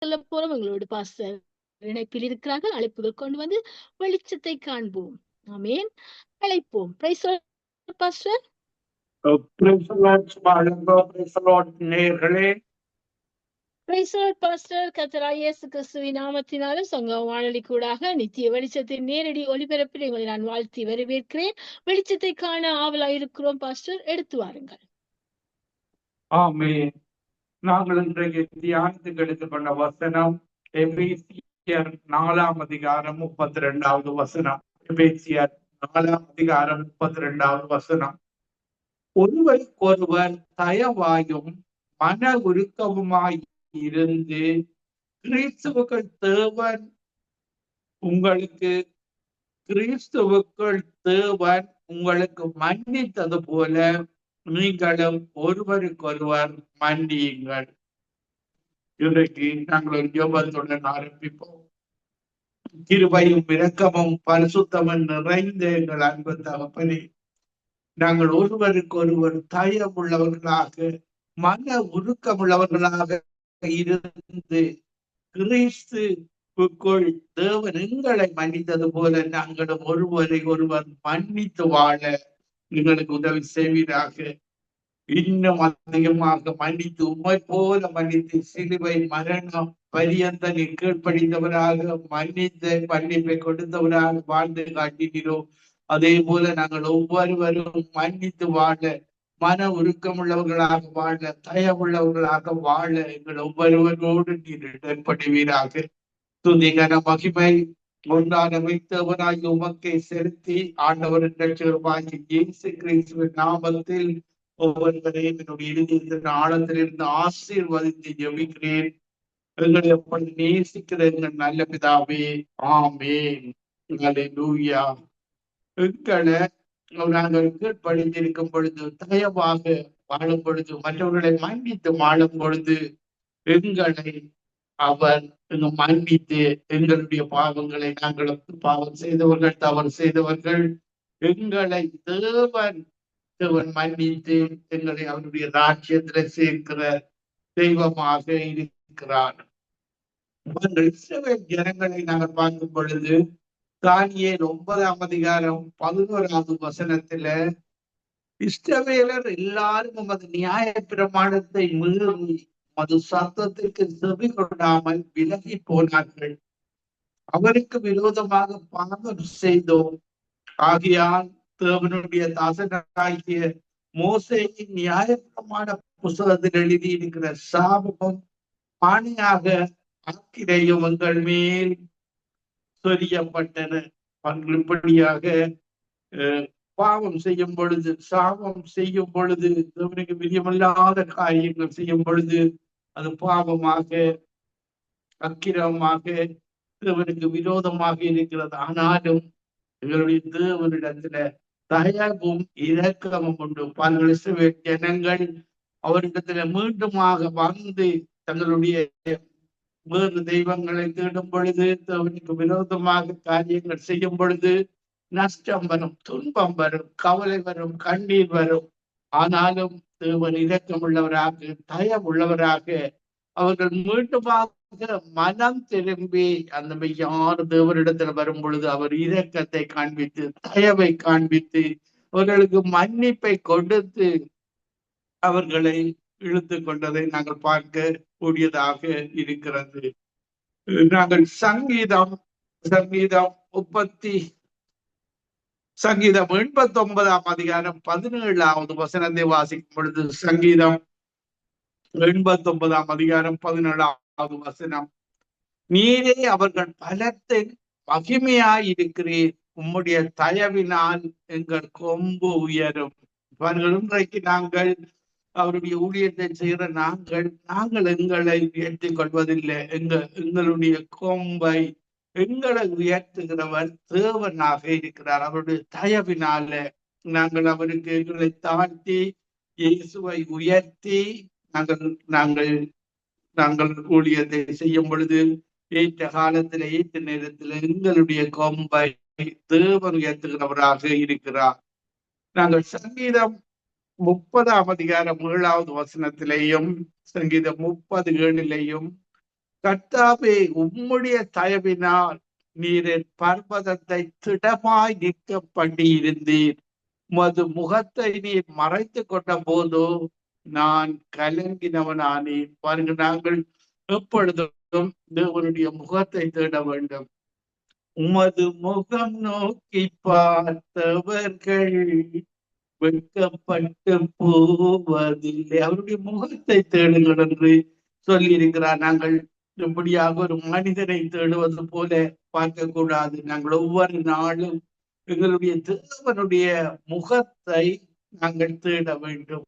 போறோம். எங்களோடு பாஸ்டர் இணைப்பில் இருக்கிறார்கள். அழைப்புகள் கொண்டு வந்து வெளிச்சத்தை காண்போம். ஆமென். அழைப்போம். Price pastor. நேயர்களே, பிரைஸ் பாஸ்டர். கர்த்தராகிய இயேசு கிறிஸ்துவின் நாமத்தினாலும் சங்கம் வானொலி கூடாக நித்திய வெளிச்சத்தின் நேரடி ஒளிபரப்பில் உங்களை நான் வாழ்த்தி வரவேற்கிறேன். வெளிச்சத்தை காண ஆவலாயிருக்கிறோம் பாஸ்டர். எடுத்து வாருங்கள். ஆமென். நாங்கள் இன்றைக்கு தியானத்துக்கு எடுத்துக்கொண்ட வசனம் எபேசியர் 4ஆம் அதிகாரம் 32வது வசனம். எபேசியர் 4ஆம் அதிகாரம் 32வது வசனம். ஒருவருக்கொருவர் தயவாயும் மன உருக்கமுமாய் இருந்து கிறிஸ்துவுக்குள் தேவன் உங்களுக்கு மன்னித்தது போல நீங்களும் ஒருவருக்கொருவர் மன்னியுங்கள். இன்றைக்கு நாங்கள் ஒரு ஜெபத்துடன் ஆரம்பிப்போம். கிருபையும் இரக்கமும் பரிசுத்தமும் நிறைந்த எங்கள் அன்பு தகப்பனே, நாங்கள் ஒருவருக்கொருவர் தயவுள்ளவர்களாக மன உருக்கமுள்ளவர்களாக இருந்து கிறிஸ்துவுக்குள் தேவன் எங்களை மன்னித்தது போல நாங்களும் ஒருவரை ஒருவர் மன்னித்து வாழ எங்களுக்கு உதவி செய்வீராக. இன்னும் அதிகமாக மன்னித்து உண்மை போல மன்னித்து சிலுவை மரணம் பரியந்த நீ கீழ்ப்படிந்தவராக மன்னிப்பை கொடுத்தவராக வாழ்ந்து காட்டினோம். அதே போல நாங்கள் ஒவ்வொருவரும் மன்னித்து வாழ, மன உருக்கமுள்ளவர்களாக வாழ, தயவுள்ளவர்களாக வாழ எங்கள் ஒவ்வொருவரோடு நீர் இடன்படுவீராக. துதிகன மகிமை ஒன்றான வைத்தவராய் உமக்கை செலுத்தி ஆண்டவரின் இரட்சகருமாகிய இயேசு கிறிஸ்துவின் நாமத்தில் ஒவ்வொருவரையும் என்னுடைய இறுதியின் ஆழத்திலிருந்து ஆசீர்வதித்து ஜெபிக்கிறேன். எங்களை எப்படி நேசிக்கிற எங்கள் நல்ல பிதாவே, ஆமென். அல்லேலூயா. எங்களை நாங்கள் கீழ்ப்படிந்திருக்கும் பொழுது, தயவாக வாழும் பொழுது, மற்றவர்களை மன்னித்து வாழும் பொழுது எங்களை அவர் மன்னித்து எங்களுடைய பாவங்களை, நாங்கள் பாவம் செய்தவர்கள், தவறு செய்தவர்கள், எங்களை தேவன் மன்னித்து எங்களை அவருடைய ராஜ்யத்துல சேர்க்கிற தெய்வமாக இருக்கிறார். இஸ்ரவேல் ஜனங்களை நாங்கள் பார்க்கும் பொழுது தானியேல் 9ஆம் அதிகாரம் 11வது வசனத்துல இஸ்ரவேலர் எல்லாரும் உமது நியாய பிரமாணத்தை மீறி அது சத்தத்துக்கு செவி கொடாமல் விலகி போனார்கள். அவருக்கு விரோதமாக பாவம் செய்தோம். ஆகையால் தேவனுடைய தாசனாகிய மோசேயின் நியாயப்பிரமாண புஸ்தகத்தில் எழுதி இருக்கிற சாபமும் ஆணையாக ஆக்கிரையும் எங்கள் மேல் சொரியப்பட்டன. இப்படியாக பாவம் செய்யும் பொழுது, சாபம் செய்யும் பொழுது, தேவனுக்கு பிரியமில்லாத காரியங்கள் செய்யும் பொழுது அது பாவமாக, அக்கிரமமாக, தேவனுக்கு விரோதமாக இருக்கிறது. ஆனாலும் எங்களுடைய தேவனிடத்துல தயவும் இரக்கமும் உண்டு. பல இஸ்ரவேல் ஜனங்கள் அவரிடத்துல மீண்டுமாக வந்து தங்களுடைய வேறு தெய்வங்களை தேடும் பொழுது, தேவனுக்கு விரோதமாக காரியங்கள் செய்யும் பொழுது நஷ்டம் வரும், துன்பம் வரும், கவலை வரும், கண்ணீர் வரும். ஆனாலும் தேவன் இரக்கமுள்ளவராக, தயவுள்ளவராக அவர்கள் மீண்டுமாக மனம் திரும்பி அந்த மெய்யான தேவனிடத்துல வரும் பொழுது அவர் இரக்கத்தை காண்பித்து, தயவை காண்பித்து, அவர்களுக்கு மன்னிப்பை கொடுத்து அவர்களை இழுத்து கொண்டதை நாங்கள் பார்க்க கூடியதாக இருக்கிறது. நாங்கள் சங்கீதம் 89ஆம் அதிகாரம் 17வது வசனத்தை வாசிக்கும் பொழுது, சங்கீதம் 89ஆம் அதிகாரம் 17வது வசனம், நீரே அவர்கள் பலத்தின் மகிமையாயிருக்கிறீர், உம்முடைய தயவினால் எங்கள் கொம்பு உயரும். இன்றைக்கு நாங்கள் அவருடைய ஊழியத்தை செய்கிற நாங்கள் எங்களை உயர்த்திக் கொள்வதில்லை. எங்களுடைய கொம்பை எங்களை உயர்த்துகிறவர் தேவனாக இருக்கிறார். அவருடைய தயவினால நாங்கள் அவருக்கு எங்களை தாழ்த்தி இயேசுவை உயர்த்தி நாங்கள் ஊழியத்தை செய்யும் பொழுது ஏற்ற காலத்துல, ஏற்ற நேரத்துல எங்களுடைய கொம்பை தேவன் உயர்த்துகிறவராக இருக்கிறார். நாங்கள் சங்கீதம் 30ஆம் அதிகாரம் 7வது வசனத்திலேயும், சங்கீதம் 30:7 கர்த்தாவே, உம்முடைய தயவினால் நீர் என் பர்வதத்தை திடமாய் நிற்க பண்ணி இருந்தீர். உமது முகத்தை நீர் மறைத்து கொண்ட போதோ நான் கலங்கினவனானேன். பாருங்க, நாங்கள் எப்பொழுதும் தேவனுடைய முகத்தை தேட வேண்டும். உமது முகம் நோக்கி பார்த்தவர்கள் வெட்கப்பட்டு போவதில்லை. அவருடைய முகத்தை தேடுங்கள் என்று சொல்லி இருக்கிறார். நாங்கள் இப்படியாக ஒரு மனிதனை தேடுவது போல பார்க்க கூடாது. நாங்கள் ஒவ்வொரு நாளும் எங்களுடைய தேவனுடைய முகத்தை நாங்கள் தேட வேண்டும்.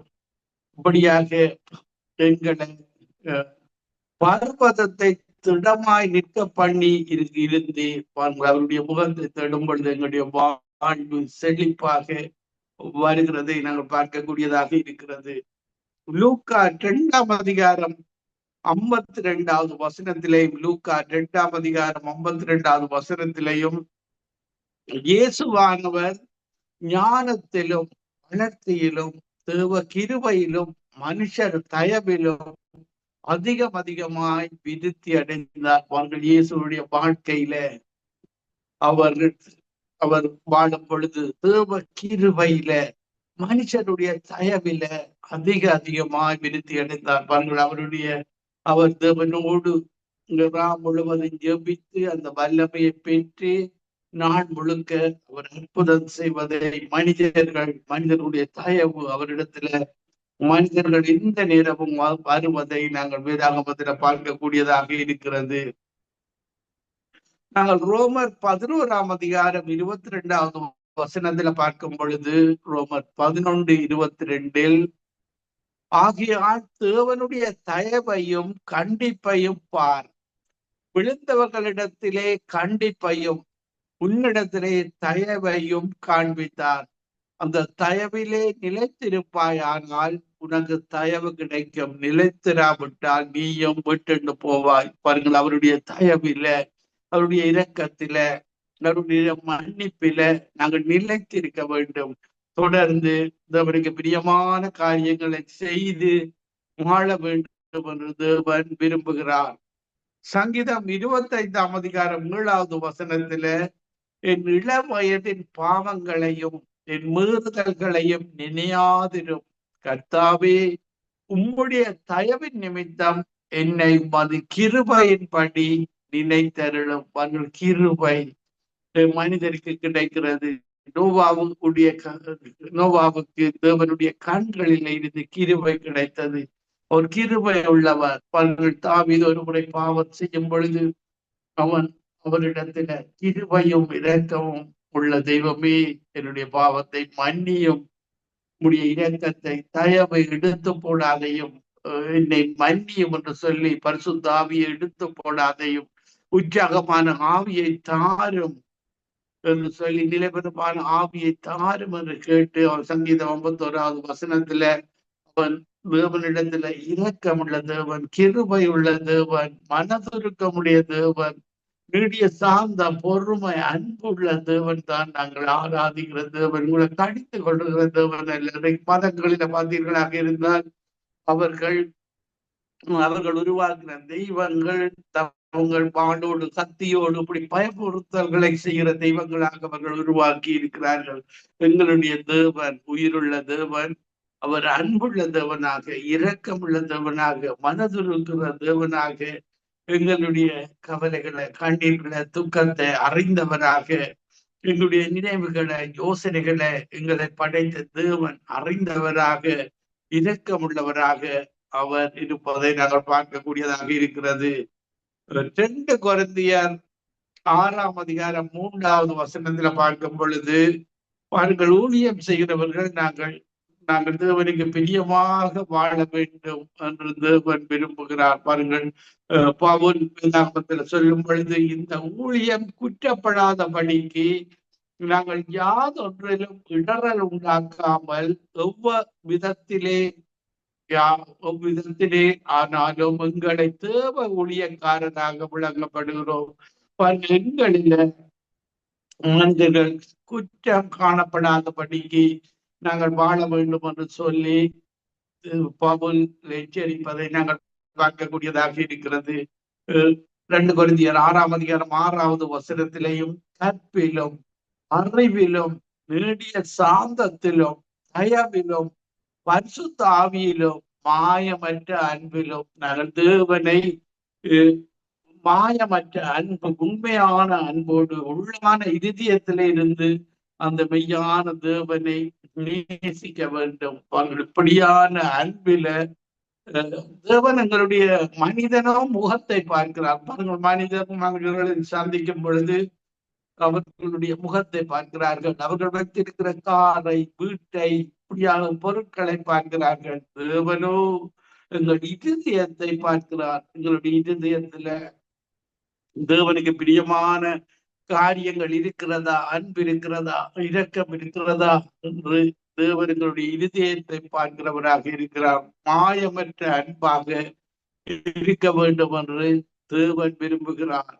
இப்படியாக எங்களை பர்வதத்தை திடமாய் நிற்க பண்ணி இருந்து அவருடைய முகத்தை தேடும் பொழுது எங்களுடைய வாழ்வு செழிப்பாக வருகிறதை நாங்கள் பார்க்கக்கூடியதாக இருக்கிறது. லூக்கா 2ஆம் அதிகாரம் 52வது வசனத்திலேயும், லூக்கா 2ஆம் அதிகாரம் 52வது வசனத்திலேயும் இயேசுவானவர் ஞானத்திலும் வளர்ச்சியிலும் தேவ கிருபையிலும் மனுஷர் தயவிலும் அதிகமாய் விருத்தி அடைந்தார். அவர்கள் இயேசுடைய வாழ்க்கையில அவர் வாழும் பொழுது தேவ கிருபையில மனுஷருடைய தயவில அதிகமாய் விருத்தி அடைந்தார். அவர் தேவனோடு முழுவதும் ஜெபித்து அந்த வல்லமையை பெற்று நாள் முழுக்க அவர் அற்புதம் செய்வதை மனிதர்களுடைய தயவு அவரிடத்துல மனிதர்கள் இந்த நேரமும் வருவதை நாங்கள் வேதாகமத்துல பார்க்கக்கூடியதாக இருக்கிறது. நாங்கள் ரோமர் 11ஆம் அதிகாரம் 22வது வசனத்துல பார்க்கும் பொழுது, ரோமர் 11:22 ஆகையால் தேவனுடைய தயவையும் கண்டிப்பையும் பார், விழுந்தவர்களிடத்திலே கண்டிப்பையும் உன்னிடத்திலே தயவையும் காண்பித்தார். அந்த தயவிலே நிலைத்திருப்பாயானால் உனக்கு தயவு கிடைக்கும், நிலைத்திராவிட்டால் நீயும் விட்டு போவாய். பாருங்கள், அவருடைய தயவில, அவருடைய இரக்கத்தில, அவருடைய மன்னிப்பில நாங்கள் நிலைத்திருக்க வேண்டும். தொடர்ந்து அவருக்கு பிரியமான காரியங்களை செய்து வாழ வேண்டும் என்று தேவன் விரும்புகிறார். சங்கீதம் 25ஆம் அதிகாரம் 7வது வசனத்தில என் இளம் வயதின் பாவங்களையும் என் மீறுதல்களையும் நினையாதிரும். கர்த்தாவே, உம்முடைய தயவின் நிமித்தம் என்னை மது கிருபையின்படி நினைத்தருளும். கிருபை மனிதருக்கு கிடைக்கிறது. நோவாவுக்கு தேவனுடைய கண்களில் இருந்து கிருபை கிடைத்தது. ஒரு கிருபை உள்ளவர். தாவீது ஒரு முறை பாவம் செய்யும் பொழுது அவரிடத்துல கிருபையும் இரக்கமும் உள்ள தெய்வமே, என்னுடைய பாவத்தை மன்னியும், உடைய இரக்கத்தை தயவை எடுத்து போடாதையும், என்னை மன்னியும் என்று சொல்லி பரிசுத்த ஆவியை எடுத்து போடாதையும், உற்சாகமான ஆவியை தாரும் என்று சொல்லி நிலைபெறமான ஆவியை தாரும் என்று கேட்டு அவன் சங்கீதம் 51வது வசனத்துல அவன் தேவனிடத்துல இரக்கமுள்ள தேவன், கிருபை உள்ள தேவன், மனதுருக்கமுடைய தேவன், நீடிய சாந்த பொறுமை அன்புள்ள தேவன் தான் நாங்கள் ஆராதிக்கிற தேவன். உங்களை கடித்து கொள்ளுகிற தேவன் அல்ல. மதங்களில பார்த்தீர்களாக இருந்தால் அவர்கள் உருவாக்குற தெய்வங்கள் தங்கள் பாண்டோடு கத்தியோடு இப்படி பயமுறுத்தல்களை செய்கிற தெய்வங்களாக அவர்கள் உருவாக்கி இருக்கிறார்கள். எங்களுடைய தேவன் உயிருள்ள தேவன். அவர் அன்புள்ள தேவனாக, இரக்கமுள்ள தேவனாக, மனதுருக்கிற தேவனாக, எங்களுடைய கவலைகளை, கண்ணீர்களை, துக்கத்தை அறிந்தவராக, எங்களுடைய நினைவுகளை, யோசனைகளை எங்களை படைத்த தேவன் அறிந்தவராக, இரக்கமுள்ளவராக அவர் இருப்பதை நாங்கள் பார்க்கக்கூடியதாக இருக்கிறது. 2 கொரிந்தியர் 6ஆம் அதிகாரம் 3வது வசனத்துல பார்க்கும் பொழுது, அவர்கள் ஊழியம் செய்கிறவர்கள் நாங்கள் தேவனுக்கு பிரியமாக வாழ வேண்டும் என்று தேவன் விரும்புகிறார். பாருங்கள், பவுல் வேதாகமத்தில் சொல்லும் பொழுது, இந்த ஊழியம் குற்றப்படாதபடிக்கு நாங்கள் யாதொன்றிலும் இடரல் உண்டாக்காமல் எவ்விதத்திலே ஆனாலும் எங்களை தேவ ஊழியக்காரனாக விளங்கப்படுகிறோம். எங்களில மனிதர்கள் குற்றம் காணப்படாதபடிக்கு நாங்கள் வாழ வேண்டும் என்று சொல்லி பவுல் எச்சரிப்பதை நாங்கள் பார்க்கக்கூடியதாக இருக்கிறது. 2 கொரிந்தியர் 6ஆம் அதிகாரம் 6வது வசனத்திலேயும் கற்பிலும் அறிவிலும் நீடிய சாந்தத்திலும் தயவிலும் பரிசுத்த ஆவியிலும் மாயமற்ற அன்பிலும் நாங்கள் தேவனை மாயமற்ற அன்பு, உண்மையான அன்போடு உள்ளான இருதயத்திலே இருந்து அந்த மெய்யான தேவனை நேசிக்க வேண்டும். இப்படியான அன்பில தேவன் எங்களுடைய மனிதனோ முகத்தை பார்க்கிறார். மனிதர்களை சந்திக்கும் பொழுது அவர்களுடைய முகத்தை பார்க்கிறார்கள். அவர்கள் வைத்திருக்கிற காரை, வீட்டை, இப்படியாக பொருட்களை பார்க்கிறார்கள். தேவனோ எங்கள் இருதயத்தை பார்க்கிறார். எங்களுடைய இருதயத்துல தேவனுக்கு பிரியமான காரியங்கள் இருக்கிறதா, அன்பு இருக்கிறதா, இரக்கம் இருக்கிறதா என்று தேவனுடைய இருதயத்தை பார்க்கிறவராக இருக்கிறார். மாயமற்ற அன்பாக இருக்க வேண்டும் என்று தேவன் விரும்புகிறார்.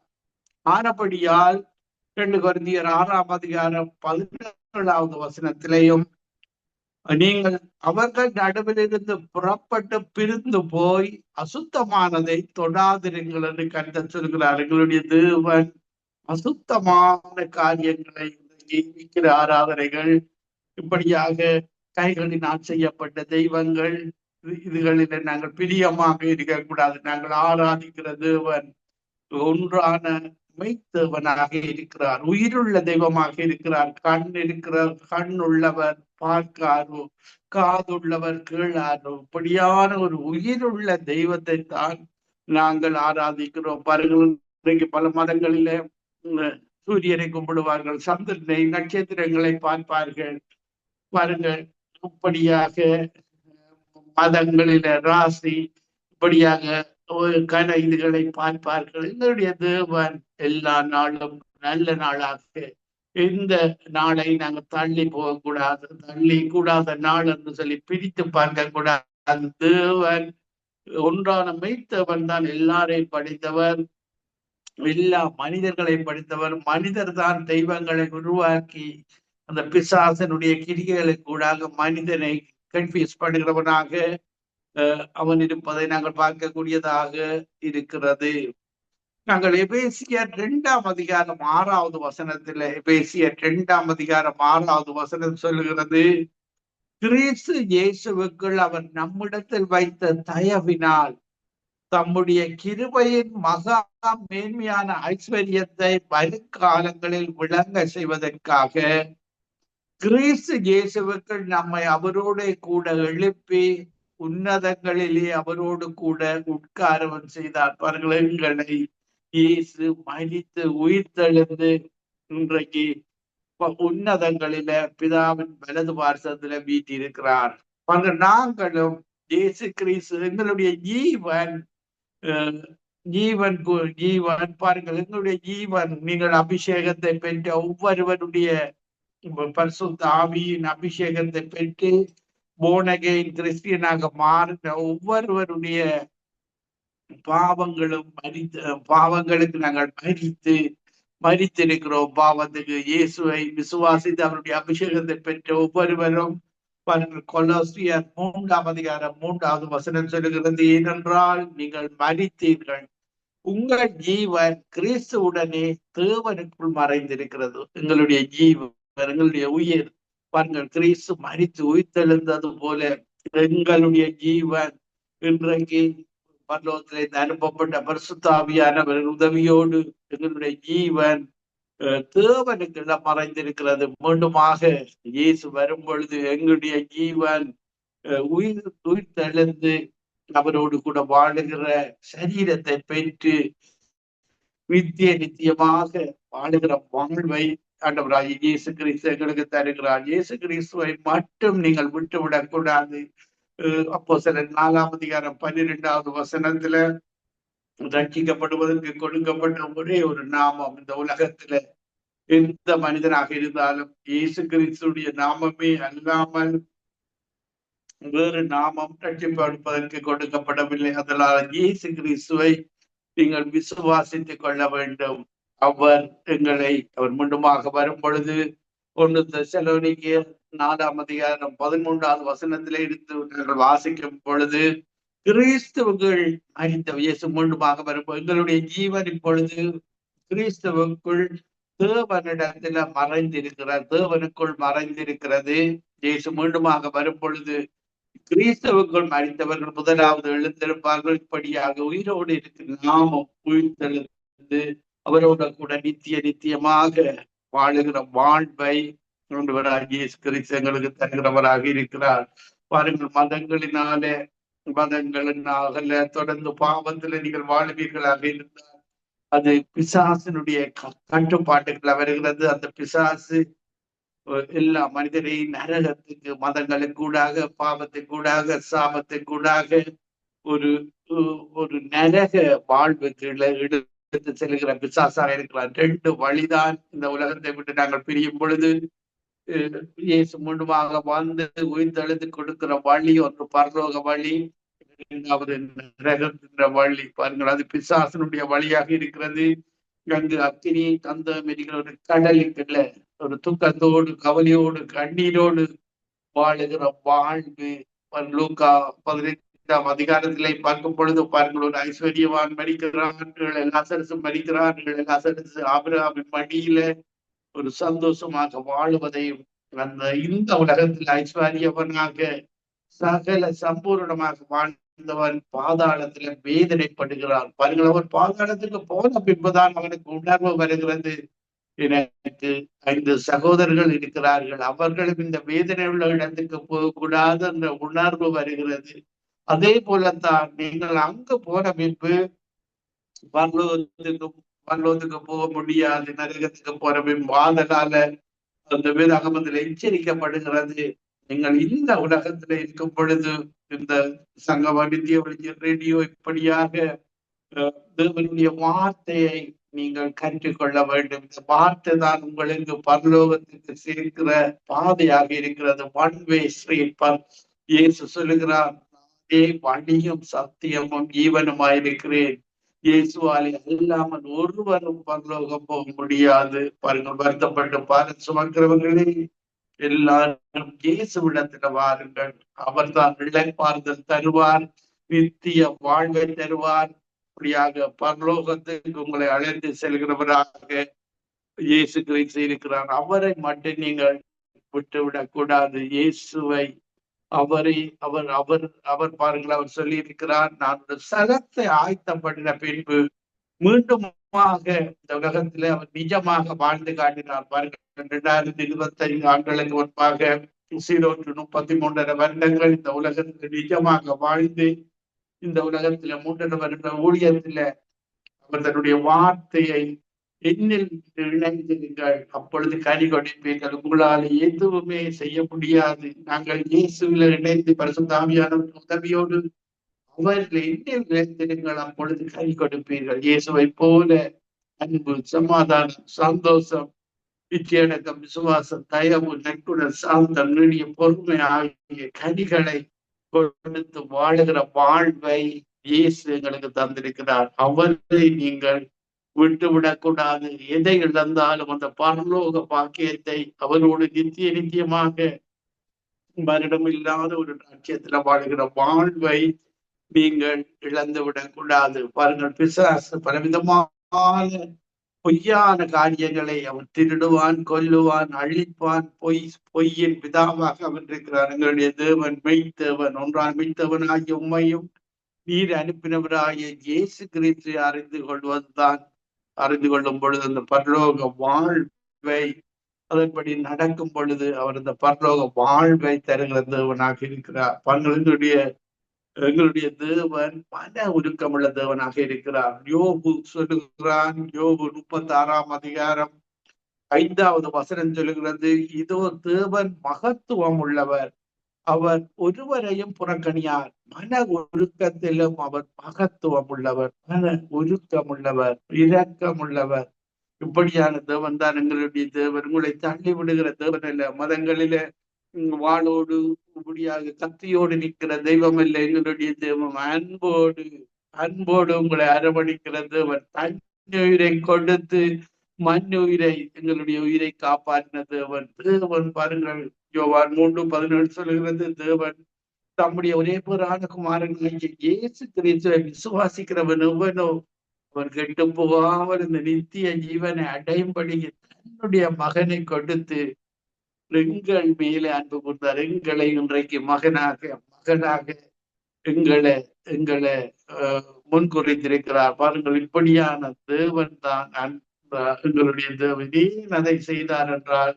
ஆனபடியால் 2 கொரிந்தியர் 6ஆம் அதிகாரம் 17வது வசனத்திலேயும் நீங்கள் அவர்கள் நடுவிலிருந்து புறப்பட்டு பிரிந்து போய் அசுத்தமானதை தொடாதிருங்கள் என்று கர்த்தர் சொல்கிறார். எங்களுடைய தேவன் அசுத்தமான காரியங்களை விக்கிர ஆராதனைகள், இப்படியாக கைகளினால் செய்யப்பட்ட தெய்வங்கள், இதுகளில் நாங்கள் பிரியமாக இருக்கக்கூடாது. நாங்கள் ஆராதிக்கிற தேவன் ஒன்றான மெய்த்தேவனாக இருக்கிறார். உயிருள்ள தெய்வமாக இருக்கிறார். கண் உள்ளவர் பார்க்காரோ, காதுள்ளவர் கேளாரோ, இப்படியான ஒரு உயிருள்ள தெய்வத்தை தான் நாங்கள் ஆராதிக்கிறோம். பாருங்கள், பல மதங்களிலே சூரியனை கும்பிடுவார்கள், சந்திரனை, நட்சத்திரங்களை பார்ப்பார்கள். பாருங்கள், இப்படியாக மதங்களில ராசி, இப்படியாக கன இதுகளை பார்ப்பார்கள். எங்களுடைய தேவன் எல்லா நாளும் நல்ல நாளாக, எந்த நாளை நாங்கள் தள்ளி போகக்கூடாது, தள்ளி கூடாத நாள் என்று சொல்லி பிரித்து பார்க்க கூடாது. தேவன் ஒன்றான மெய்த்தவன் தான். எல்லாரையும் படைத்தவர், எல்லா மனிதர்களை படைத்தவர். மனிதர் தான் தெய்வங்களை உருவாக்கி அந்த பிசாசனுடைய கிரிகளுக்கு கூடாக மனிதனை கன்ஃபியூஸ் பண்ணுகிறவனாக அவன் இருப்பதை நாங்கள் பார்க்கக்கூடியதாக இருக்கிறது. நாங்கள் எபேசியர் 2ஆம் அதிகாரம் 6வது வசனத்துல, எபேசியர் 2ஆம் அதிகாரம் 6வது வசனம் சொல்லுகிறது, கிறிஸ்து இயேசுவுக்குள் அவர் நம்மிடத்தில் வைத்த தயவினால் தம்முடைய கிருபையின் மகா மேன்மையான ஐஸ்வர்யத்தை வருங்காலங்களில் விளங்க செய்வதற்காக கிறிஸ்து இயேசுவுக்குள் நம்மை அவரோடு கூட எழுப்பி உன்னதங்களிலே அவரோடு கூட உட்காரவன் செய்தார். பாருங்கள், எங்களை இயேசு மரித்து உயிர்த்தெழுந்து இன்றைக்கு உன்னதங்களில பிதாவின் வலது பார்சத்துல வீட்டிருக்கிறார். பாருங்கள், நாங்களும் இயேசு கிறிஸ்து எங்களுடைய ஜீவன் பாருங்கள், எங்களுடைய ஜீவன். நீங்கள் அபிஷேகத்தை பெற்ற ஒவ்வொருவருடைய பரிசுத்த ஆவியின் அபிஷேகத்தை பெற்று போனகைன் கிறிஸ்டியனாக மாறின ஒவ்வொருவருடைய பாவங்களுக்கு நாங்கள் மரித்திருக்கிறோம். பாவத்துக்கு இயேசுவை விசுவாசித்து அவருடைய அபிஷேகத்தை பெற்ற ஒவ்வொருவரும் கொலோசியர் 3ஆம் அதிகாரம் 3வது வசனம் சொல்லுகிறது, ஏனென்றால் நீங்கள் மரித்தீர்கள், உங்கள் ஜீவன் கிறிஸ்துவுடனே தேவனுக்குள் மறைந்திருக்கிறது. எங்களுடைய ஜீவன், எங்களுடைய உயிர், பாருங்கள், கிறிஸ்து மரித்து உயிர்த்தெழுந்தது போல எங்களுடைய ஜீவன் இன்றைக்கு பரலோகத்திலே அனுப்பப்பட்ட பரிசுத்த ஆவியானவர் உதவியோடு எங்களுடைய ஜீவன் தேவனுக்கு மறைந்திருக்கிறது. மீண்டுமாக இயேசு வரும் பொழுது எங்களுடைய ஜீவன் உயிர்த்தெழுந்து அவரோடு கூட வாழுகிற சரீரத்தை பெற்று நித்தியமாக வாழுகிற வாழ்வை ஆண்டவராகிய இயேசு கிறிஸ்து எங்களுக்கு தருகிறார். இயேசு கிறிஸ்துவை மட்டும் நீங்கள் விட்டுவிடக் கூடாது. அப்போஸ்தலர் 4ஆம் அதிகாரம் 12வது வசனத்துல, ரட்சிக்கப்படுவதற்கு கொடுக்கப்பட்ட ஒரே ஒரு நாமம் இந்த உலகத்துல எந்த மனிதனாக இருந்தாலும் இயேசு கிறிஸ்துடைய நாமமே அல்லாமல் வேறு நாமம் ரட்சிப்படுவதற்கு கொடுக்கப்படவில்லை. அதனால் இயேசு கிறிஸ்துவை நீங்கள் விசுவாசித்துக் கொள்ள வேண்டும். அவர் மீண்டுமாக வரும் பொழுது 1 தெசலோனிக்கேயர் 4ஆம் அதிகாரம் 13வது வசனத்திலே இருந்து நாங்கள் வாசிக்கும் பொழுது கிறிஸ்தவர்கள் அறிந்த இயேசு மீண்டுமாக வரும் எங்களுடைய ஜீவன் இப்பொழுது கிறிஸ்தவுக்குள் தேவனிடத்துல மறைந்திருக்கிறார், தேவனுக்குள் மறைந்திருக்கிறது. இயேசு மீண்டுமாக வரும் பொழுது கிறிஸ்தவுக்குள் மறித்தவர்கள் முதலாவது எழுந்திருப்பார்கள். இப்படியாக உயிரோடு இருக்கிற நாமும் உயிர்த்தெழுந்து அவரோட கூட நித்தியமாக வாழுகிற வாழ்வை இயேசு கிறிஸ்து எங்களுக்கு தருகிறவராக இருக்கிறார். பாருங்கள், மதங்களினால தொடர்ந்து பாவத்துல நீங்கள் வாழ்வீர்களாக இருந்தால் அது பிசாசினுடைய கட்டுப்பாட்டுக்குள்ள வருகிறது. அந்த பிசாசு எல்லா மனிதரையும் நரகத்துக்கு, மதங்களுக்கூடாக, பாவத்துக்கூடாக, சாபத்துக்கூடாக ஒரு ஒரு நரக வாழ்வுக்கு எடுத்து செல்கிற பிசாசாக இருக்கிறார். 2 வழிதான் இந்த உலகத்தை விட்டு நாங்கள் பிரியும் பொழுது இயேசு முழுமாக வந்து உயிர்த்தெழுந்து கொடுக்கிற வழி ஒன்று பரலோக வழி, இரண்டாவது நரகத்தின்ற வழி. பாருங்கள், அது பிசாசனுடைய வழியாக இருக்கிறது. அங்கு அக்கினி கந்தம் என்கிற ஒரு கடலுக்குள்ள ஒரு துக்கத்தோடு, கவலையோடு, கண்ணீரோடு வாழுகிற வாழ்வு. லூக்கா 15ஆம் அதிகாரத்திலே பார்க்கும் பொழுது பாருங்கள், ஒரு ஐஸ்வர்யவான் மரிக்கிறார்கள், லாசருசும் மரிக்கிறார்கள். லாசருசு ஆபிரகாமின் மடியில ஒரு சந்தோஷமாக வாழுவதையும், இந்த உலகத்தில் ஐஸ்வர்யவனாக சகல சம்பூர்ணமாக வாழ்ந்தவன் பாதாளத்துல வேதனைப்படுகிறான். பாருங்கள், அவன் பாதாளத்துக்கு போன பின்புதான் அவனுக்கு உணர்வு வருகிறது, எனக்கு 5 சகோதரர்கள் இருக்கிறார்கள், அவர்களும் இந்த வேதனை உள்ள இடத்துக்கு போகக்கூடாது என்ற உணர்வு வருகிறது. அதே போலத்தான் நீங்கள் அங்கு போன பின்பு பரலோகத்துக்கு போக முடியாது, நரகத்துக்கு போற பின்பு. ஆதலால அந்த வேதாகமத்தில் எச்சரிக்கப்படுகிறது, நீங்கள் இந்த உலகத்துல இருக்கும் பொழுது இந்த சங்கம நித்திய ரேடியோ இப்படியாக தேவனுடைய வார்த்தையை நீங்கள் கற்றுக்கொள்ள வேண்டும். இந்த வார்த்தை தான் உங்களுக்கு பரலோகத்துக்கு சேர்க்கிற பாதையாக இருக்கிறது. One way street. இயேசு சொல்லுகிறார், நானே வழியும் சத்தியமும் ஜீவனுமாயிருக்கிறேன், இயேசுவாலே அல்லாமல் ஒருவரும் பரலோகம் போக முடியாது. பாருங்கள், வருத்தப்பட்டு பாரம் சுமக்கிறவர்களே எல்லாரும் இயேசுவிடத்துல வாருங்கள், அவர் தான் இளைப்பாறுதல் தருவார், நித்திய வாழ்வை தருவார். அப்படியாக பரலோகத்துக்கு உங்களை அழைத்து செல்கிறவராக இயேசு கிறிஸ்து இருக்கிறார். அவரை மட்டும் நீங்கள் விட்டுவிடக் கூடாது. இயேசுவை அவர் பாருங்கள், அவர் சொல்லி இருக்கிறார், நான் ஒரு ஸ்தலத்தை ஆயத்தப்படின பின்பு மீண்டுமாக இந்த உலகத்திலே அவர் நிஜமாக வாழ்ந்து காட்டினார். பாருங்கள், 2025 ஆண்டுகளுக்கு முன்பாக 0 to 33 வருடங்கள் இந்த உலகத்தில் நிஜமாக வாழ்ந்து, இந்த உலகத்துல 3 வருட ஊழியத்துல அவர் தன்னுடைய வார்த்தையை என்னில் இணைந்திருங்கள், அப்பொழுது கனி கொடுப்பீர்கள், உங்களால் எதுவுமே செய்ய முடியாது. நாங்கள் இயேசுவில இணைந்து பரிசுத்த ஆவியானவர் உதவியோடு அவர்கள் என்னில் இணைந்திருங்கள், அப்பொழுது கனி கொடுப்பீர்கள். இயேசுவை போல அன்பு, சமாதானம், சந்தோஷம், இச்சையடக்கம், விசுவாசம், தயவு, நட்புடன், சாந்தம், நீடிய பொறுமை ஆகிய கனிகளை கொடுத்து வாழுகிற வாழ்வை இயேசு எங்களுக்கு தந்திருக்கிறார். அவரை நீங்கள் விட்டுவிடக்கூடாது. எதை இழந்தாலும் அந்த பரலோக பாக்கியத்தை, அவரோடு நித்தியமாக மரணம் இல்லாத ஒரு ராஜ்யத்துல வாழுகிற வாழ்வை நீங்கள் இழந்து விடக்கூடாது. பாருங்கள், பிசாசு பலவிதமான பொய்யான காரியங்களை அவன் திருடுவான், கொல்லுவான், அழிப்பான். பொய்யின் பிதாவாக அவன் இருக்கிறார். எங்களுடைய தேவன் மெய்த்தேவன், ஒன்றான் மெய்த்தவனாகிய உம்மையும் நீர் அனுப்பினவராகிய இயேசு கிறிஸ்து அறிந்து கொள்ளும் பொழுது அந்த பரலோக வாழ்வை, அதன்படி நடக்கும் பொழுது அவர் இந்த பரலோக வாழ்வை தருகிற தேவனாக இருக்கிறார். எங்களுடைய தேவன் பல உருக்கமுள்ள தேவனாக இருக்கிறார். யோபு சொல்லுகிறான், யோபு 36ஆம் அதிகாரம் 5வது வசனம் சொல்லுகிறது, இதோ தேவன் மகத்துவம் உள்ளவர், அவர் ஒருவரையும் புறக்கணியார், மன ஒழுக்கத்திலும் அவர் மகத்துவம் உள்ளவர், மன ஒழுக்கம் உள்ளவர், இரக்கம் உள்ளவர். இப்படியான தேவன் தான் எங்களுடைய தேவன். உங்களை தள்ளி விடுகிற தேவன் அல்ல. மதங்களில வாளோடு இப்படியாக கத்தியோடு நிற்கிற தெய்வம் அல்ல எங்களுடைய தெய்வம். அன்போடு உங்களை அரவணைக்கிற தேவன். தன்னுயிரை கொடுத்து மண்ணுயிரை, எங்களுடைய உயிரை காப்பாற்றின தேவன். பாருங்கள், யோவான் 3:17 சொல்லுகிறது, தேவன் தம்முடைய ஒரே பேரான குமாரன் இயேசு கிறிஸ்துவை விசுவாசிக்கிறவன் எவனோ அவர் கெட்டு போகாமல் இந்த நித்திய ஜீவனை அடையும்படி தன்னுடைய மகனை கொடுத்து எங்கள் மேலே அன்பு கூர்ந்தார். எங்களை இன்றைக்கு மகனாக எங்களை எங்களை முன்குறித்திருக்கிறார். பாருங்கள், இப்படியான தேவன் தான் எங்களுடைய தேவன். ஏன் அதை செய்தார் என்றால்,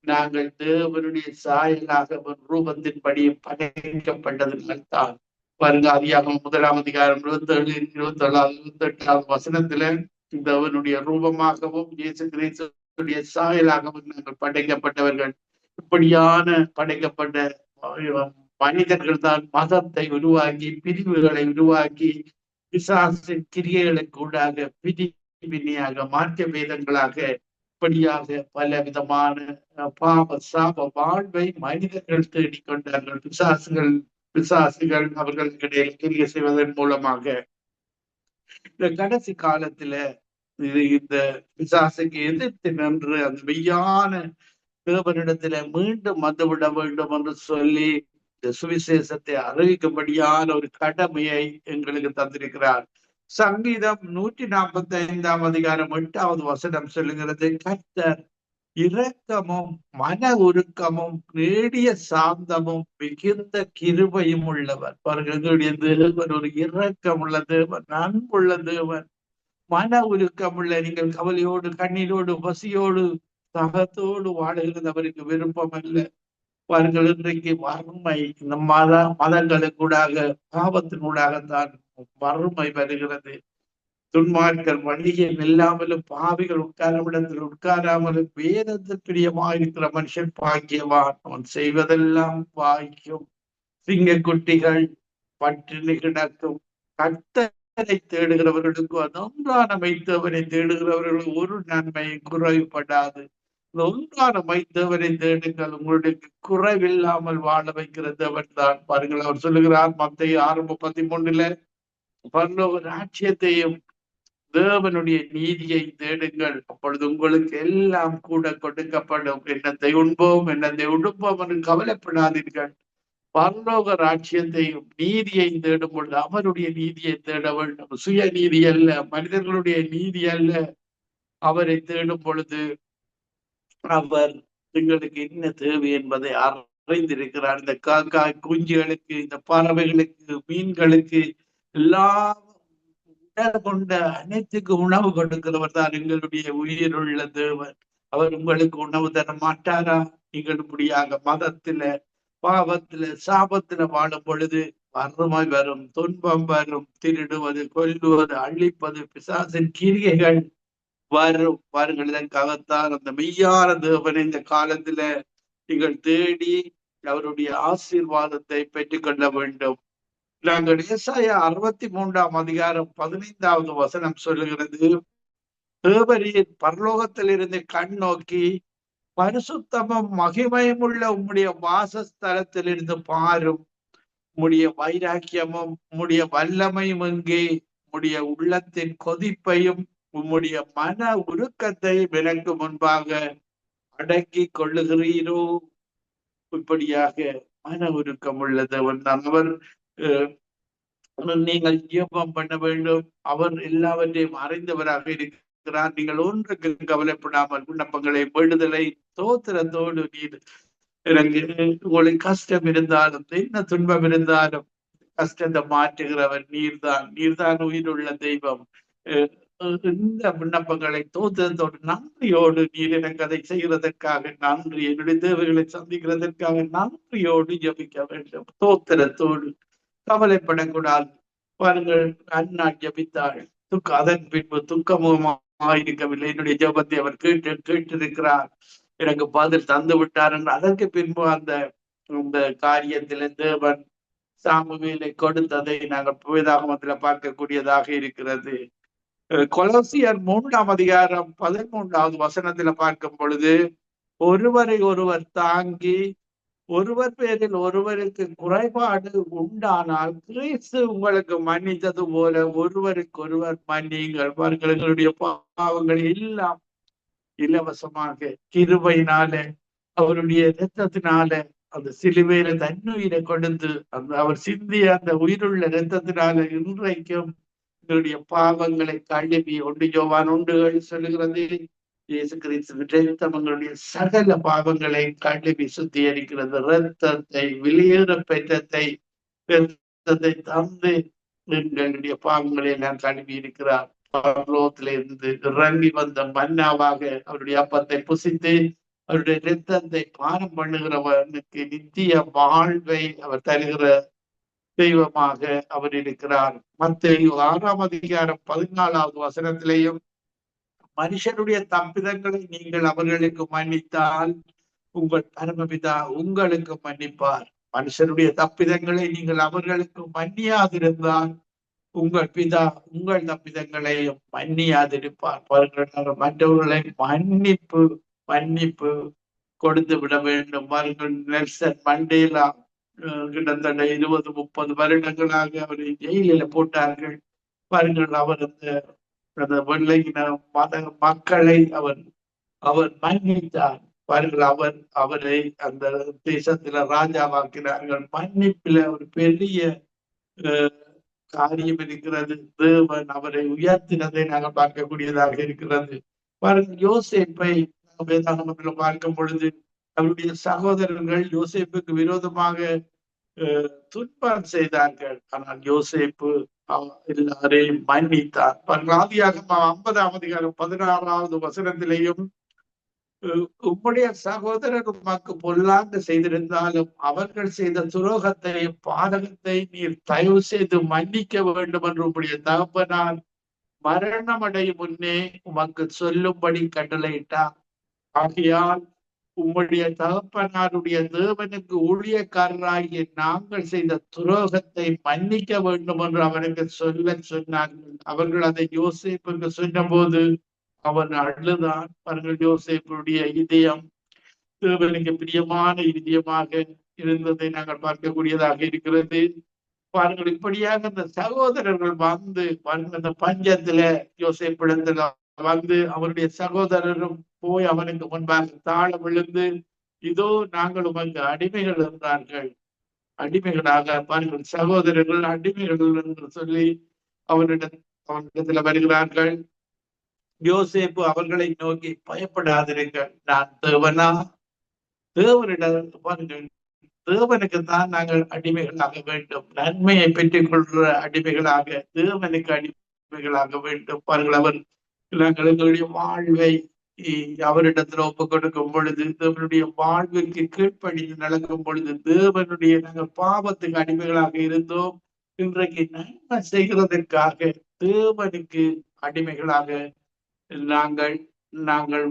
நாங்கள் தேவனுடைய சாயலாக ரூபத்தின்படியும் படைக்கப்பட்டதனால் தான். பாருங்க, அதிகாரம் 1ஆம் அதிகாரம் 27, 27, 28 வசனத்துல தேவனுடைய ரூபமாகவும் இயேசு கிறிஸ்துடைய சாயலாகவும் நாங்கள் படைக்கப்பட்டவர்கள். இப்படியான படைக்கப்பட்ட மனிதர்கள் தான் மதத்தை உருவாக்கி, பிரிவுகளை உருவாக்கி, பிசாசின் கிரியைகளை கூடாக பிரிவினையாக, மாற்ற வேதங்களாக, இப்படியாக பல விதமான பாவ சாப வாழ்வை மனிதர்கள் தேடிக்கொண்டார்கள். பிசாசுகள் அவர்களுக்கிடையில் கிரிய செய்வதன் மூலமாக இந்த கடைசி காலத்துல இந்த பிசாசுக்கு எதிர்த்து நின்று அந்த மெய்யான தேவனிடத்துல மீண்டும் வந்துவிட வேண்டும் என்று சொல்லி இந்த சுவிசேஷத்தை அறிவிக்கும்படியான ஒரு கடமையை எங்களுக்கு தந்திருக்கிறார். சங்கீதம் 145ஆம் அதிகாரம் 8வது வசனம் சொல்லுகிறது, கர்த்தர் இரக்கமும் மன உருக்கமும் நீடிய சாந்தமும் மிகுந்த கிருபையும் உள்ளவர். எங்களுடைய தேவன் ஒரு இரக்கம் உள்ள தேவன், அன்புள்ள தேவன், மன உருக்கம் உள்ள. நீங்கள் கவலையோடு, கண்ணீரோடு, பசியோடு, தகத்தோடு வாழுகிறது அவருக்கு விருப்பம் அல்ல. பாருங்கள், இன்றைக்கு வறுமை இந்த மதங்களுக்கூடாக, பாவத்தினூடாகத்தான் வறுமை வருகிறது. துன்மார்கள் வழியில் இல்லாமலும், பாவிகள் உட்காரமிடத்தில் உட்காராமலும், வேதத்தில் பிரியமாயிருக்கிற மனுஷன் பாக்கியவான், அவன் செய்வதெல்லாம் பாக்கியம். சிங்கக்குட்டிகள் பட்டினி கிடக்கும். கர்த்தரை தேடுகிறவர்களுக்கு, ஒன்றான மைத்தவனை தேடுகிறவர்களுக்கு ஒரு நன்மை குறைபடாது. ஒன்றான மைத்தவனை தேடுங்கள், உங்களுக்கு குறைவில்லாமல் வாழ வைக்கிறது அவன் தான். பாருங்கள், அவர் சொல்லுகிறார் மத்தேயு 6:13, பரலோக ராஜ்யத்தையும் தேவனுடைய நீதியை தேடுங்கள், அப்பொழுது உங்களுக்கு எல்லாம் கூட கொடுக்கப்படும். என்னத்தை உண்போம், என்னத்தை உடுப்போம் என்று கவலைப்படாதீர்கள். பரலோக ராஜ்யத்தையும் நீதியையும் தேடும் பொழுது அவருடைய நீதியை தேட வேண்டும். சுய நீதி அல்ல, மனிதர்களுடைய நீதி அல்ல. அவரை தேடும் பொழுது அவர் எங்களுக்கு என்ன தேவை என்பதை அறிந்திருக்கிறார். இந்த காக்காய் குஞ்சுகளுக்கு, இந்த பறவைகளுக்கு, மீன்களுக்கு எல்லாம் கொண்ட அனைத்துக்கு உணவு கொடுக்கிறவர் தான் எங்களுடைய உயிருள்ள தேவன். அவர் உங்களுக்கு உணவு தர மாட்டாரா? நீங்கள் இப்படியாக மதத்துல, பாவத்துல, சாபத்துல வாழும் பொழுது வறுமை வரும், துன்பம் வரும், திருடுவது, கொல்லுவது, அழிப்பது, பிசாசின் கிரியைகள் வரும். பாருங்கள், இதற்காகத்தான் அந்த மெய்யான தேவனை இந்த காலத்துல நீங்கள் தேடி அவருடைய ஆசீர்வாதத்தை பெற்றுக்கொள்ள வேண்டும். நாங்கள் ஏசாயா 63ஆம் அதிகாரம் 15வது வசனம் சொல்லுகிறது, தேவரீர் பரலோகத்திலிருந்து கண் நோக்கி பரிசுத்தமும் மகிமையும் உள்ள உம்முடைய வாசஸ்தலத்திலிருந்து பாரும். உம்முடைய வைராக்கியமும் உம்முடைய வல்லமையும் எங்கே? உம்முடைய உள்ளத்தின் கொதிப்பையும் உம்முடைய மன உருக்கத்தை எனக்கு முன்பாக அடக்கி கொள்ளுகிறீரோ? இப்படியாக மன உருக்கம் உள்ளதவன் அவர். நீங்கள் ஜெபம் பண்ண வேண்டும். அவர் எல்லாவற்றையும் அறிந்தவராக இருக்கிறார். நீங்கள் ஒன்றுக்கு கவலைப்படாமல் விண்ணப்பங்களை, விடுதலை, தோத்திரத்தோடு நீர் எனக்கு உங்களுக்கு கஷ்டம் இருந்தாலும், என்ன துன்பம் இருந்தாலும் கஷ்டத்தை மாற்றுகிறவர் நீர்தான் உயிருள்ள தெய்வம். இந்த விண்ணப்பங்களை தோத்திரத்தோடு நன்றியோடு நீர் எனக்கு அதை செய்கிறதற்காக நன்றி, என்னுடைய தேவைகளை சந்திக்கிறதற்காக நன்றியோடு ஜபிக்க வேண்டும். தோத்திரத்தோடு கவலைப்படக்கூடாது. பாருங்கள், அண்ணா ஜபித்தாள், அதன் பின்பு துக்கமுகமாயிருக்கவில்லை. என்னுடைய ஜபத்தை அவர் கேட்டிருக்கிறார், எனக்கு பதில் தந்து விட்டார் என்று. அதற்கு பின்பு அந்த காரியத்தில தேவன் சாமுவேலை கொடுத்ததை நாங்கள் வேதாகமத்துல பார்க்கக்கூடியதாக இருக்கிறது. கொலோசியர் 3ஆம் அதிகாரம் 13வது வசனத்துல பார்க்கும் பொழுது, ஒருவரை ஒருவர் தாங்கி ஒருவர் பேரில் ஒருவருக்கு குறைபாடு உண்டானால் கிறிஸ்து உங்களுக்கு மன்னித்தது போல ஒருவருக்கு ஒருவர் மன்னியுங்கள். எங்களுடைய பாவங்கள் எல்லாம் இலவசமாக கிருபையினால, அவருடைய இரத்தத்தினால அந்த சிலுவையில தன்னுயிரை கொடுத்து அவர் சிந்திய அந்த உயிருள்ள இரத்தத்தினால இன்றைக்கும் எங்களுடைய பாவங்களை கழுவி 1 யோவான் 1 சொல்லுகிறது. இயேசு கிறிஸ்துவின் இரத்தம் எங்களுடைய சகல பாவங்களை கழுவி சுத்திகரிக்கிறது. இரத்தத்தை வெளியேற பெற்றத்தை இரத்தத்தை தந்து எங்களுடைய பாவங்களை எல்லாம் கழுவி இருக்கிறார். பரலோகத்திலிருந்து இறங்கி வந்த மன்னாவாக அவருடைய அப்பத்தை புசித்து அவருடைய இரத்தத்தை பானம் பண்ணுகிறவனுக்கு நித்திய வாழ்வை அவர் தருகிற தெய்வமாக அவர் இருக்கிறார். மத்தேயு 6 அதிகாரம் 14 மனுஷனுடைய தப்பிதங்களை நீங்கள் அவர்களுக்கு மன்னித்தால் உங்கள் பரமபிதா உங்களுக்கு மன்னிப்பார். மனுஷனுடைய தப்பிதங்களை நீங்கள் அவர்களுக்கு மன்னியாதிருந்தால் உங்கள் பிதா உங்கள் தப்பிதங்களையும் மன்னியாதிருப்பார். மற்றவர்களை மன்னிப்பு கொடுத்து விட வேண்டும். நெல்சன் மண்டேலா கிட்டத்தட்ட 20-30 வருடங்களாக அவரை ஜெயிலில போட்டார்கள். பாருங்கள், அவர் அந்த வெள்ளையின மக்களை அவர் மன்னித்தார். பாருங்கள், அவரை அந்த தேசத்துல ராஜாவாக்கினார்கள். மன்னிப்புல ஒரு பெரிய காரியம் இருக்கிறது. தேவன் அவரை உயர்த்தினதை நாங்கள் பார்க்கக்கூடியதாக இருக்கிறது. பாருங்கள், யோசேப்பை வேதாகமத்தில் பார்க்கும் பொழுது அவருடைய சகோதரர்கள் யோசேப்புக்கு விரோதமாக துன்பம் செய்தார்கள். ஆனால் யோசேப்பு எல்லாரையும் மன்னித்தார். ஆதியாகமம் 50 அதிகாரம் 16 உம்முடைய சகோதரர் உமக்கு பொல்லாங்கு செய்திருந்தாலும் அவர்கள் செய்த துரோகத்தையும் பாதகத்தை நீர் தயவு செய்து மன்னிக்க வேண்டும் என்று உம்முடைய தகப்பனார் மரணமடையும் முன்னே உமக்கு சொல்லும்படி கட்டளையிட்டார். ஆகையால் உம்முடைய தகப்பனாருடைய தேவனுக்கு ஊழியக்காரராகிய நாங்கள் செய்த துரோகத்தை மன்னிக்க வேண்டும் என்று அவனுக்கு சொன்னார்கள். அவர்கள் அதை யோசேப்புக்கு சொன்ன போது அவன் அழுதான். அவர்கள் யோசேப்புடைய இதயம் தேவனுக்கு பிரியமான இதயமாக இருந்ததை நாங்கள் பார்க்கக்கூடியதாக இருக்கிறது. பாருங்கள், இப்படியாக அந்த சகோதரர்கள் வந்து அந்த பஞ்சத்துல யோசேப்பிடத்துல வந்து அவருடைய சகோதரரும் போய் அவனுக்கு முன்பாக தாழ விழுந்து, இதோ நாங்கள் உமக்கு அடிமைகள் என்றார்கள். அடிமைகளாக பாருங்கள், சகோதரர்கள் அடிமைகள் என்று சொல்லி அவனிடத்துல வருகிறார்கள். யோசேப்பு அவர்களை நோக்கி, பயப்படாதிருங்கள், நான் தேவனா? தேவனுக்கு தான் நாங்கள் அடிமைகளாக வேண்டும். நன்மையை பெற்றுக் கொள்கிற அடிமைகளாக, தேவனுக்கு அடிமைகளாக வேண்டும். பாருங்கள், அவர் நாங்கள் எங்களுடைய வாழ்வை அவரிடத்துல ஒப்பு கொடுக்கும் பொழுது, தேவனுடைய வாழ்வுக்கு கீழ்ப்படிந்து நடக்கும் பொழுது, தேவனுடைய நாங்கள் பாவத்துக்கு அடிமைகளாக இருந்தோம். இன்றைக்கு நன்மை செய்கிறதற்காக தேவனுக்கு அடிமைகளாக நாங்கள் நாங்கள்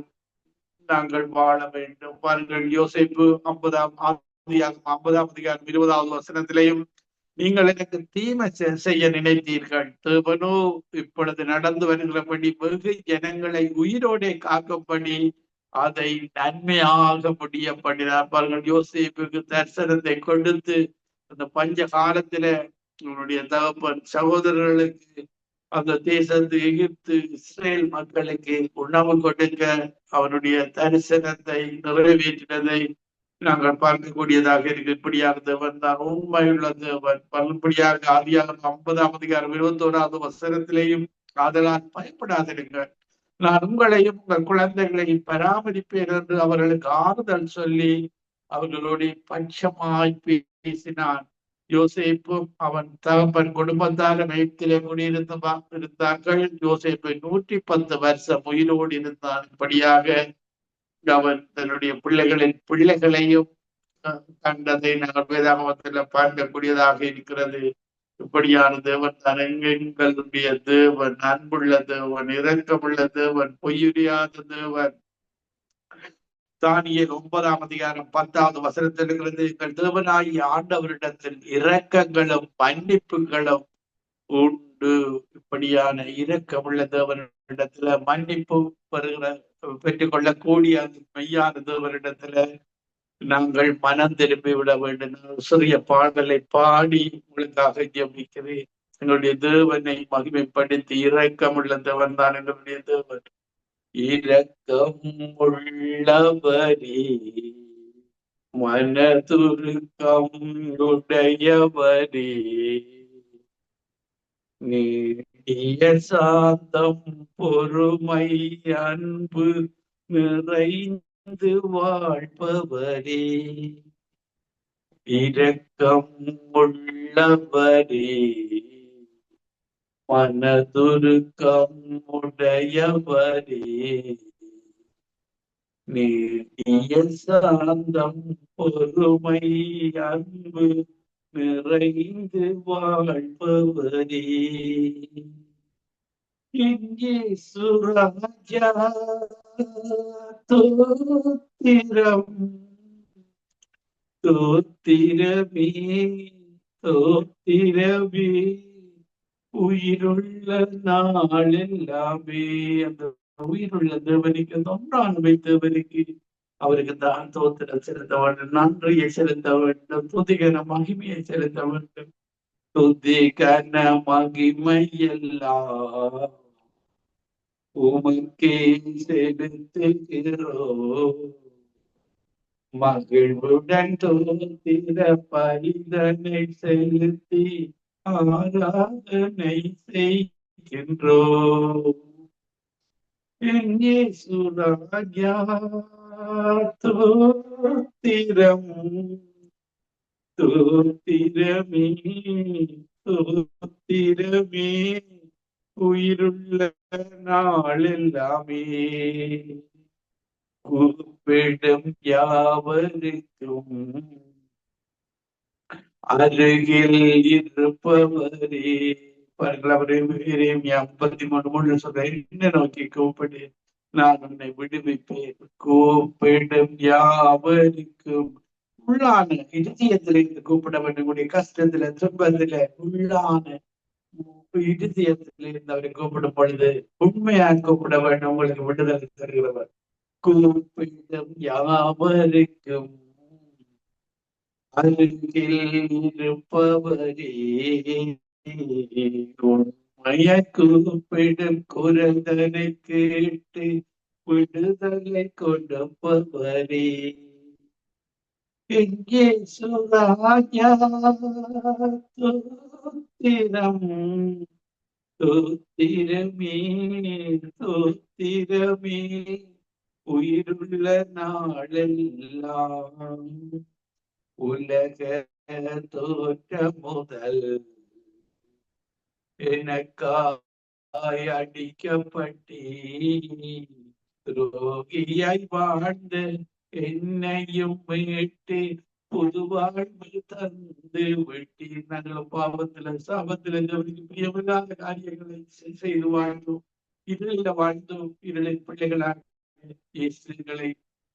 நாங்கள் வாழ வேண்டும். பாருங்கள், யோசேப்பு 50 அதிகாரம் 20 நீங்கள் எனக்கு தீமை செய்ய நினைத்தீர்கள், தேவனோ இப்பொழுது நடந்து வருகிறபடி வெகு ஜனங்களை உயிரோடே காக்கும்படி அதை நன்மையாக முடிய பண்ணினார். பாருங்கள், யோசேப்புக்கு தரிசனத்தை கொடுத்து அந்த பஞ்ச காலத்துல அவனுடைய தகப்பன் சகோதரர்களுக்கு அந்த தேசத்து எகிப்து இஸ்ரேல் மக்களுக்கு உணவு கொடுக்க அவனுடைய தரிசனத்தை நிறைவேற்றினதை நாங்கள் பார்க்கக்கூடியதாக இருக்கு. இப்படியாக தேவன் தான் உண்மையுள்ள தேவன். பல்படியாக ஆதியாகமம் 50 அதிகாரம் 21 ஆதலால் பயப்படாதிருங்கள், நான் உங்களையும் உங்கள் குழந்தைகளையும் பராமரிப்பேன் என்று அவர்களுக்கு ஆறுதல் சொல்லி அவர்களுடைய பட்சமாய் பேசினான். யோசேப்பும் அவன் தகப்பன் குடும்பத்தாரும் எகிப்திலே இருந்தார்கள். யோசேப்பு 110 வருஷம் உயிரோடு இருந்தான். இப்படியாக அவன் தன்னுடைய பிள்ளைகளையும் கண்டதை நாங்கள் வேதாகமத்தில் பார்க்கக்கூடியதாக இருக்கிறது. இப்படியான தேவன் தான் எங்களுடைய தேவன், அன்புள்ள தேவன், இரக்கமுள்ள தேவன், பொய்யுரியாத தேவன். தானியேல் 9 அதிகாரம் 10 இருக்கிறது, எங்கள் தேவனாகிய ஆண்டவரிடத்தில் இரக்கங்களும் மன்னிப்புகளும் உண்டு. இப்படியான இரக்கமுள்ள தேவனிடத்துல மன்னிப்பு பெற்றுக் கொள்ளக்கூடிய மெய்யான தேவனிடத்துல நாங்கள் மனம் திரும்பி விட வேண்டும். சிறிய பாடலை பாடி உங்களுக்காக ஜெபிக்கிறேன். எங்களுடைய தேவனை மகிமைப்படுத்தி, இரக்கமுள்ள தேவன் தான் எங்களுடைய தேவன். இரக்கம் உள்ளவரே மனதுருக்கம் உடையவரே, நீடிய சாந்தம் பொறுமை அன்பு நிறைந்து வாழ்பவரே, இரக்கம் உள்ளவரே, மனதுருக்கம் உடையவரே, நீடிய சாந்தம் பொறுமை அன்பு நிறைந்து வாழ்பவரே, இங்கே சுராஜா தோத்திரம் தோத்திரமே தோத்திரமே உயிருள்ள நாளெல்லாமே. அந்த உயிருள்ள தேவனுக்கு, அந்த ஒன்றாண்மை தேவனுக்கு, அவருக்கு தான் தோத்திரம் செலுத்த வேண்டும், நன்றியை செலுத்த வேண்டும், துதிகன மகிமையை செலுத்த வேண்டும். துதிகன மகிமை எல்லாம் உமக்கே செலுத்துகிறோம். மகிழ்வுடன் தோத்திர பரிதனை செலுத்தி ஆராதனை செய்கின்றோம். எங்கே சுராஜா தோத்திரம் தோத்திரமே தோத்திரமே உயிருள்ள நாளெல்லாமே. கூப்பிடும் யாவருக்கும் அருகில் இருப்பவரே. பாருங்கள், அவரை 53 சொல்ற, என்ன நோக்கி கூப்பிடு, நான் உன்னை விடுவிப்பேன். கூப்பிடும் யாவருக்கும், உள்ளான இதயத்திலிருந்து கூப்பிட வேண்டும். உடைய கஷ்டத்துல, துன்பத்துல, உள்ளான இதயத்திலிருந்து அவரை கூப்பிடும் பொழுது உண்மையாக கூப்பிட வேண்டும். உங்களுக்கு விடுதலை தருகிறவர். கூப்பிடும் யாவருக்கும் அருகில் இருப்பவரே, உண்மைய கூப்பிடும் குரதனை கேட்டு விடுதலை கொடுப்பவரே, எங்கே சுராஜா தோத்திரம் தோத்திரமே தோத்திரமே உயிருள்ள நாளெல்லாம் உலக தோற்ற முதல் எனக்காய் அடிக்கப்பட்டே, துரோகியாய் வாழ்ந்த என்னையும் மீட்டு புது வாழ்வு தந்து வெட்டி. நாங்கள் பாவத்துல சாபத்துல பிரியமில்லாத காரியங்களை செய்து வாழ்ந்தோம், இருளில வாழ்ந்தோம். இருளின் பிள்ளைகளாக இயேசுகளை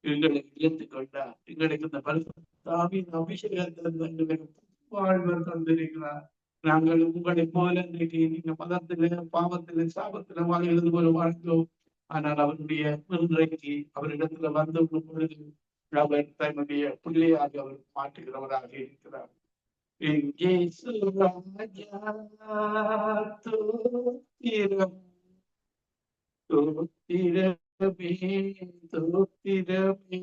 எங்களை இழத்துக் கொண்டார். எங்களுக்கு இந்த பரிசுத்தாவின் அபிஷேகத்தை எங்களுக்கு வாழ்வு தந்திருக்கிறார். நாங்கள் உங்களை போல இன்றைக்கு நீங்க மதத்துல பாவத்துல சாபத்துல வாழ்கிறது போல வாழ்ந்தோம். ஆனால் அவருடைய இன்றைக்கு அவரிடத்துல வந்து பொழுது அவர் தன்னுடைய பிள்ளையாக அவர் மாற்றுகிறவராக இருக்கிறார். எங்கே சுராஜா தோத்திரம் தோத்திரமே தோத்திரமே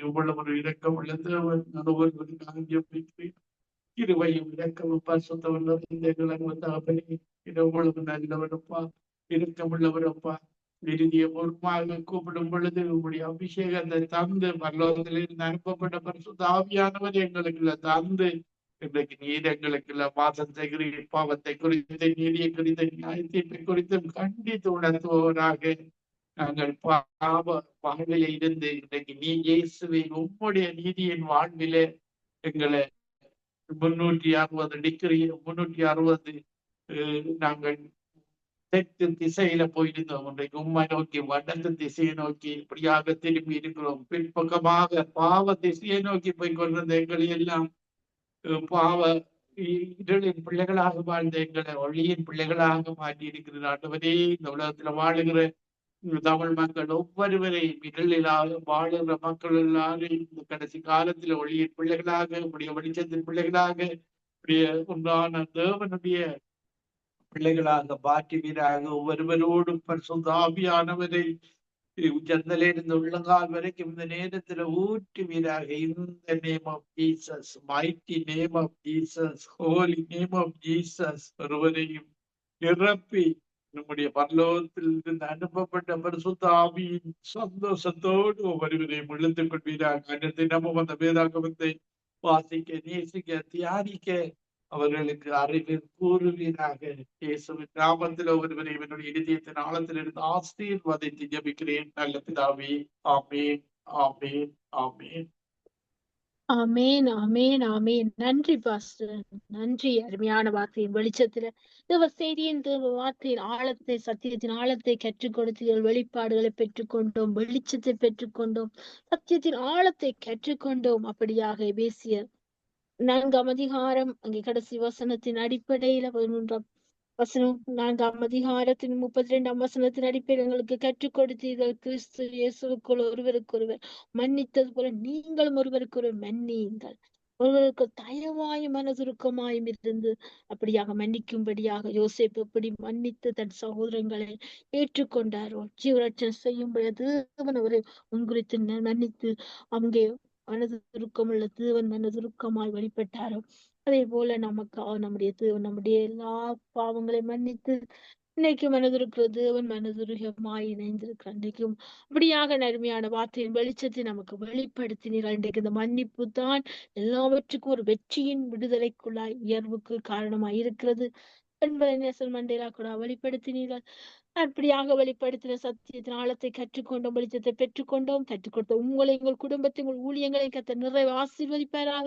இவ்வளவு ஒரு இரக்கம் உள்ள தேவன். நான் ஒவ்வொருவருக்காக ஜெபிக்கிறேன். கிருபையும் இரக்கமும் பரிசுத்தமும் நிறைந்த இவ்வளவு நல்லவரப்பா, இரக்கமுள்ளவரப்பா. இறுதிய பொறுப்பாக கூப்பிடும் பொழுது உங்களுடைய அபிஷேகத்தை தந்து பரலோகத்திலிருந்து அனுப்பப்பட்ட பரிசுத்த ஆவியானவர் எங்களுக்கு தந்து இன்றைக்கு நீர் எங்களுக்கு வாசம் செய்கிற பாவத்தை குறித்து, நீதியை குறித்து, நியாயத்தீர்ப்பை குறித்தும் கண்டித்து உணர்த்துவோராக நாங்கள் பாவ வாழ்வில இருந்து இன்றைக்கு நீ இயேசுவின் உம்முடைய நீதியின் வாழ்விலே எங்களை 360 டிகிரி 360 நாங்கள் தெற்கு திசையில போயிருந்தோம். இன்றைக்கு உண்மை நோக்கி வடக்கு திசையை நோக்கி இப்படியாக திரும்பி இருக்கிறோம். பின்பக்கமாக பாவ திசையை நோக்கி போய் கொண்டிருந்த எங்களை எல்லாம் பாவ இருளின் பிள்ளைகளாக வாழ்ந்த எங்களை ஒளியின் பிள்ளைகளாக மாற்றி இருக்கிற ஆண்டவரே, இந்த உலகத்துல வாழுகிற தமிழ் மக்கள் ஒவ்வொருவரையும் இருளிலாக வாழுகிற மக்கள் எல்லாரும் இந்த கடைசி காலத்துல ஒளியின் பிள்ளைகளாக, உடைய வெளிச்சத்தின் பிள்ளைகளாக, உடைய உண்டான தேவனுடைய பிள்ளைகளாக மாற்றுவீராக. ஒவ்வொருவரோடும் பரிசுத்த ஆவியானவரை உச்சந்தலிருந்து உள்ளங்கால் வரைக்கும் இந்த நேரத்துல ஊற்றுவீராக. இந்த name of Jesus, mighty name of Jesus, holy name of Jesus. ஒருவரையும் நிரப்பி நம்முடைய பரலோகத்திலிருந்து அனுப்பப்பட்ட பரிசுத்த ஆவியின் சந்தோஷத்தோடு ஒவ்வொருவரையும் இழுத்துக் கொள்வீராக. அந்த தினமும் அந்த வேதாகமத்தை வாசிக்க, நேசிக்க, தியானிக்க அவர்களுக்கு அறிவில் கூறுவீராக. இயேசுவின் நாமத்தில் ஒருவரையும் என்னுடைய இதயத்தின் ஆழத்திலிருந்து ஆசீர்வதித்து ஜெபிக்கிறேன் நல்ல பிதாவே. ஆமேன், ஆமேன், ஆமேன். ஆமேன், ஆமேன், ஆமேன். நன்றி பாஸ்டர், நன்றி. அருமையான வார்த்தையின் வெளிச்சத்துல தேவ செய்தியின் தேவ வார்த்தையின் ஆழத்தை, சத்தியத்தின் ஆழத்தை கற்றுக் கொடுத்தீர்கள். வெளிப்பாடுகளை பெற்றுக்கொண்டோம், வெளிச்சத்தை பெற்றுக்கொண்டோம், சத்தியத்தின் ஆழத்தை கற்றுக்கொண்டோம். அப்படியாக எபேசியர் 4ஆம் அதிகாரம் அங்கே கடைசி வசனத்தின் அடிப்படையில 11ஆம் வசனம் 4ஆம் அதிகாரத்தின் 32ஆம் வசனத்தின் அடிப்படையில் எங்களுக்கு கற்றுக் கொடுத்தீர்கள். கிறிஸ்து இயேசுவுக்குள் ஒருவருக்கொருவர் மன்னித்தது போல நீங்களும் ஒருவருக்கொருவர் மன்னியுங்கள். ஒருவருக்கு தயவாயும் மனதுருக்கமாயும் இருந்து அப்படியாக மன்னிக்கும்படியாக யோசேப்பு எப்படி மன்னித்து தன் சகோதரங்களை ஏற்றுக்கொண்டாரோ, ஜீவரட்சணை செய்யும்படி தேவன் அவரை முன்குறித்து மன்னித்து அங்கே மனதுருக்கமுள்ள தேவன் மனதுருக்கமாய் வெளிப்பட்டாரோ, அதே போல நமக்காக நம்முடைய தேவன் நம்முடைய எல்லா பாவங்களையும் மன்னித்து இன்னைக்கு மனதுருக்கிற தேவன் மனதுருகமாய் இணைந்திருக்கிறார். இன்றைக்கும் அப்படியாக அருமையான வார்த்தையின் வெளிச்சத்தை நமக்கு வெளிப்படுத்தினீர்கள். இன்றைக்கு இந்த மன்னிப்பு தான் எல்லாவற்றுக்கும் ஒரு வெற்றியின் விடுதலைக்குள்ளாய் உயர்வுக்கு காரணமாய் இருக்கிறது என்பதை நெல்சன் மண்டேலா கூட வெளிப்படுத்தினீர்கள். அப்படியாக வெளிப்படுத்தின சத்தியத்தின் ஆழத்தை கற்றுக்கொண்டோம், வெளிச்சத்தை பெற்றுக்கொண்டோம். கற்றுக் கொடுத்த உங்களை, உங்கள் குடும்பத்தை, உங்கள் ஊழியங்களை கர்த்தர் நிறைவு ஆசீர்வதிப்பாராக.